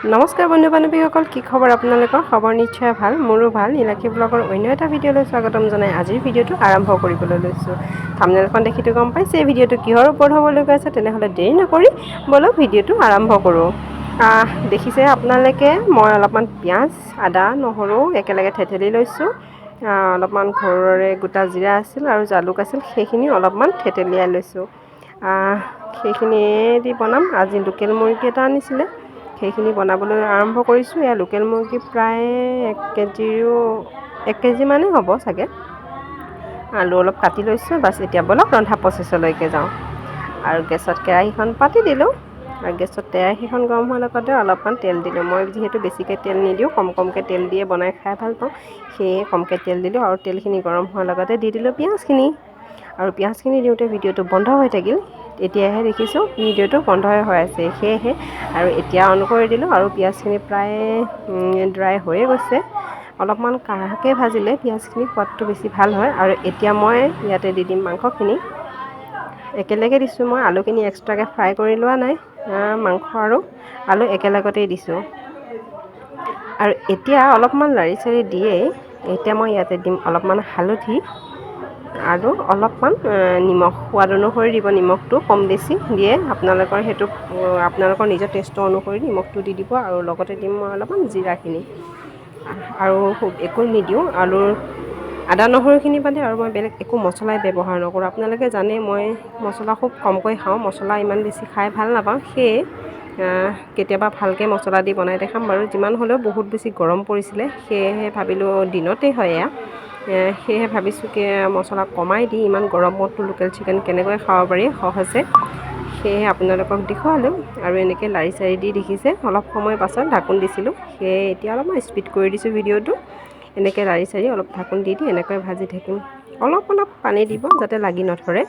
নমস্কাৰ বন্ধু বান্ধৱীসকল, কি খবৰ আপোনালোকৰ? খবৰ নিশ্চয় ভাল, মোৰো ভাল। নীলাক্ষী ব্লগৰ অন্য এটা ভিডিঅ'লৈ স্বাগতম জনাই আজিৰ ভিডিঅ'টো আৰম্ভ কৰিবলৈ লৈছোঁ। থাম্বনেইলখন দেখিটো গম পাইছে এই ভিডিঅ'টো কিহৰ ওপৰত হ'বলৈ গৈ আছে। তেনেহ'লে দেৰি নকৰি বলক ভিডিঅ'টো আৰম্ভ কৰোঁ। দেখিছে আপোনালোকে মই অলপমান পিঁয়াজ, আদা, নহৰু একেলগে থেতেলি লৈছোঁ। অলপমান ঘৰৰে গোটা জিৰা আছিল আৰু জালুক আছিল, সেইখিনি অলপমান থেতেলিয়াই লৈছোঁ। সেইখিনিয়ে দি বনাম। আজি লোকেল মুৰ্গী এটা আনিছিলে, সেইখিনি বনাবলৈ আৰম্ভ কৰিছোঁ। এয়া লোকেল মুৰ্গী প্ৰায় 1 কেজি মানেই হ'ব চাগে। আলু অলপ কাটি লৈছোঁ। বাছ এতিয়া বলক ৰন্ধা প্ৰচেছলৈকে যাওঁ। আৰু গেছত কেৰাহীখন পাতি দিলোঁ। আৰু গেছত কেৰাহীখন গৰম হোৱাৰ লগতে অলপমান তেল দিলোঁ। মই যিহেতু বেছিকৈ তেল নিদিওঁ, কমকৈ তেল দিয়ে বনাই খাই ভাল পাওঁ, সেয়ে কমকৈ তেল দিলোঁ। আৰু তেলখিনি গৰম হোৱাৰ লগতে দি দিলোঁ পিঁয়াজখিনি। আৰু পিঁয়াজখিনি দিওঁতে ভিডিঅ'টো বন্ধ হৈ থাকিল। এতিয়াহে দেখিছোঁ ভিডিঅ'টো বন্ধই হৈ আছে, সেয়েহে আৰু এতিয়া অন কৰি দিলোঁ। আৰু পিঁয়াজখিনি প্ৰায় ড্ৰাই হৈয়ে গৈছে। অলপমান কাঢ়াকৈ ভাজিলে পিঁয়াজখিনি সোৱাদটো বেছি ভাল হয়। আৰু এতিয়া মই ইয়াতে দি দিম মাংসখিনি। একেলগে দিছোঁ, মই আলুখিনি এক্সট্ৰাকৈ ফ্ৰাই কৰি লোৱা নাই। মাংস আৰু আলু একেলগতেই দিছোঁ। আৰু এতিয়া অলপমান লাৰি চাৰি দিয়ে এতিয়া মই ইয়াতে দিম অলপমান হালধি আৰু অলপমান নিমখ। সোৱাদ অনুসৰি দিব, নিমখটো কম বেছি দিয়ে আপোনালোকৰ নিজৰ টেষ্টৰ অনুসৰি নিমখটো দি দিব। আৰু লগতে দিম মই অলপমান জিৰাখিনি। আৰু একো নিদিওঁ। আদা নহৰুখিনি বাদে আৰু মই বেলেগ একো মছলাই ব্যৱহাৰ নকৰোঁ। আপোনালোকে জানে মই মছলা খুব কমকৈ খাওঁ, মছলা ইমান বেছি খাই ভাল নাপাওঁ। সেয়ে কেতিয়াবা ভালকৈ মছলা দি বনাই দেখাম বাৰু। যিমান হ'লেও বহুত বেছি গৰম পৰিছিলে, সেয়েহে ভাবিলোঁ দিনতেই হয় এয়া, সেয়েহে ভাবিছোঁ কি মছলা কমাই দি ইমান গৰমতো লোকেল চিকেন কেনেকৈ খাব পাৰি সহজে, সেয়েহে আপোনালোকক দেখুৱালোঁ। আৰু এনেকৈ লাৰি চাৰি দি দেখিছে অলপ সময় পাছত ঢাকোন দিছিলোঁ। সেয়ে এতিয়া অলপমান স্পীড কৰি দিছোঁ ভিডিঅ'টো। এনেকৈ লাৰি চাৰি অলপ ঢাকোন দি এনেকৈ ভাজি থাকিম। অলপ পানী দিব যাতে লাগি নধৰে,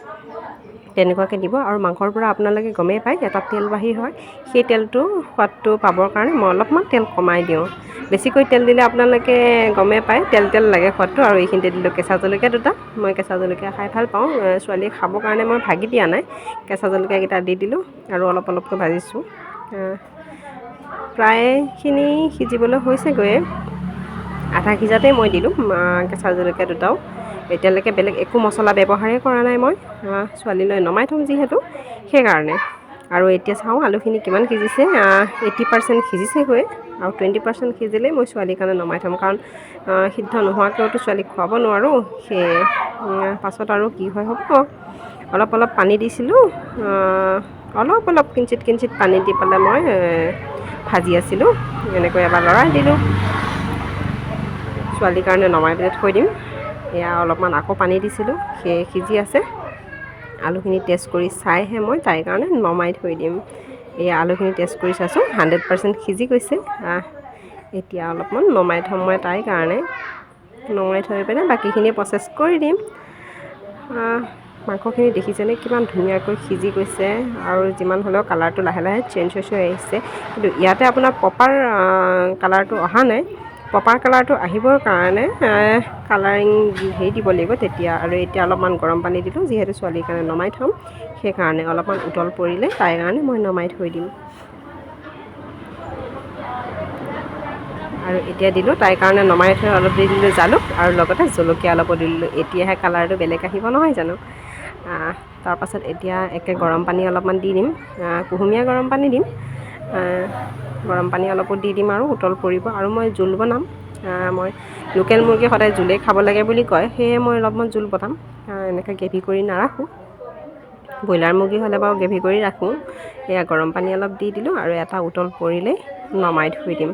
তেনেকুৱাকৈ দিব। আৰু মাংসৰ পৰা আপোনালোকে গমেই পায় এটা তেল বাহিৰ হয়, সেই তেলটো সোৱাদটো পাবৰ কাৰণে মই অলপমান তেল কমাই দিওঁ। বেছিকৈ তেল দিলে আপোনালোকে গমেই পায় তেল লাগে সোৱাদটো। আৰু এইখিনিতে দিলোঁ কেঁচা জলকীয়া দুটা। মই কেঁচা জলকীয়া খাই ভাল পাওঁ, ছোৱালীয়ে খাবৰ কাৰণে মই ভাগি দিয়া নাই। কেঁচা জলকীয়াকেইটা দি দিলোঁ আৰু অলপকৈ ভাজিছোঁ। প্ৰায়খিনি সিজিবলৈ হৈছেগৈয়ে, আধা সিজাতেই মই দিলোঁ কেঁচা জলকীয়া দুটাও। এতিয়ালৈকে বেলেগ একো মছলা ব্যৱহাৰেই কৰা নাই মই, ছোৱালীলৈ নমাই থ'ম যিহেতু, সেইকাৰণে। আৰু এতিয়া চাওঁ আলুখিনি কিমান সিজিছে। 80% সিজিছেগৈ। আৰু 20% সিজিলেই মই ছোৱালীৰ কাৰণে নমাই থ'ম, কাৰণ সিদ্ধ নোহোৱাকৈতো ছোৱালীক খুৱাব নোৱাৰোঁ। সেয়ে পাছত আৰু কি হয় হ'ব। অলপ পানী দিছিলোঁ, অলপ কিঞ্চিত পানী দি পেলাই মই ভাজি আছিলোঁ। এনেকৈ এবাৰ লৰাই দিলোঁ। ছোৱালীৰ কাৰণে নমাই পেলাই থৈ দিম। এয়া অলপমান আকৌ পানী দিছিলোঁ, সেয়ে সিজি আছে। আলুখিনি টেষ্ট কৰি চাইহে মই তাইৰ কাৰণে নমাই থৈ দিম। এয়া আলুখিনি টেষ্ট কৰি চাইছোঁ, 100% সিজি গৈছে। এতিয়া অলপমান নমাই থ'ম মই তাইৰ কাৰণে। নমাই থৈ পেলাই বাকীখিনি প্ৰচেছ কৰি দিম। মাংসখিনি দেখিছেনে কিমান ধুনীয়াকৈ সিজি গৈছে। আৰু যিমান হ'লেও কালাৰটো লাহে লাহে চেঞ্জ হৈ আহিছে। কিন্তু ইয়াতে আপোনাৰ প্ৰপাৰ কালাৰটো অহা নাই। প্ৰপাৰ কালাৰটো আহিবৰ কাৰণে কালাৰিং দিব লাগিব তেতিয়া। আৰু এতিয়া অলপমান গৰম পানী দিলোঁ, যিহেতু ছোৱালীৰ কাৰণে নমাই থ'ম, সেইকাৰণে অলপমান উতল পৰিলে তাইৰ কাৰণে মই নমাই থৈ দিম। আৰু এতিয়া দিলোঁ তাইৰ কাৰণে নমাই থৈ অলপ দি দিলোঁ জালুক, আৰু লগতে জলকীয়া অলপো দি দিলোঁ। এতিয়াহে কালাৰটো বেলেগ আহিব নহয় জানো। তাৰপাছত এতিয়া গৰম পানী অলপমান দি দিম, কুহুমীয়া গৰম পানী দিম। গৰম পানী অলপো দি দিম আৰু উতল পৰিব। আৰু মই জোল বনাম। মই লোকেল মুৰ্গী সদায় জোলেই খাব লাগে বুলি কয়, সেয়ে মই অলপমান জোল বনাম। এনেকৈ গ্ৰেভি কৰি নাৰাখোঁ। ব্ৰইলাৰ মুৰ্গী হ'লে বাৰু গ্ৰেভি কৰি ৰাখোঁ। এয়া গৰম পানী অলপ দি দিলোঁ, আৰু এটা উতল পৰিলেই নমাই থৈ দিম।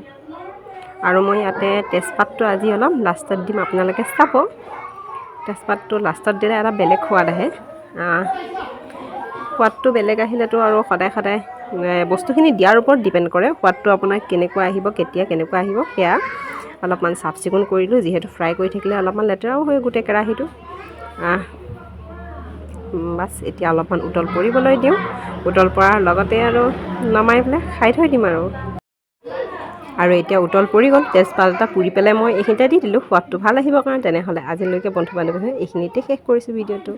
আৰু মই ইয়াতে তেজপাতটো আজি অলপ লাষ্টত দিম, আপোনালোকে চাব। তেজপাতটো লাষ্টত দিলে এটা বেলেগ সোৱাদ আহে। সোৱাদটো বেলেগ আহিলেতো আৰু সদায় বস্তুখিনি দিয়াৰ ওপৰত ডিপেণ্ড কৰে সোৱাদটো আপোনাৰ কেনেকুৱা আহিব, কেনেকুৱা আহিব। সেয়া অলপমান চাফ চিকুণ কৰিলোঁ, যিহেতু ফ্ৰাই কৰি থাকিলে অলপমান লেতেৰাও হয় গোটেই কেৰাহীটো। বাছ এতিয়া অলপমান উতল পৰিবলৈ দিওঁ। উতল পৰাৰ লগতে আৰু নমাই পেলাই খাই থৈ দিম আৰু এতিয়া উতল পৰি গ'ল। তেজপাত এটা পুৰি পেলাই মই এইখিনিতে দি দিলোঁ, সোৱাদটো ভাল আহিবৰ কাৰণে। তেনেহ'লে আজিলৈকে বন্ধু বান্ধৱী এইখিনিতে শেষ কৰিছোঁ ভিডিঅ'টো।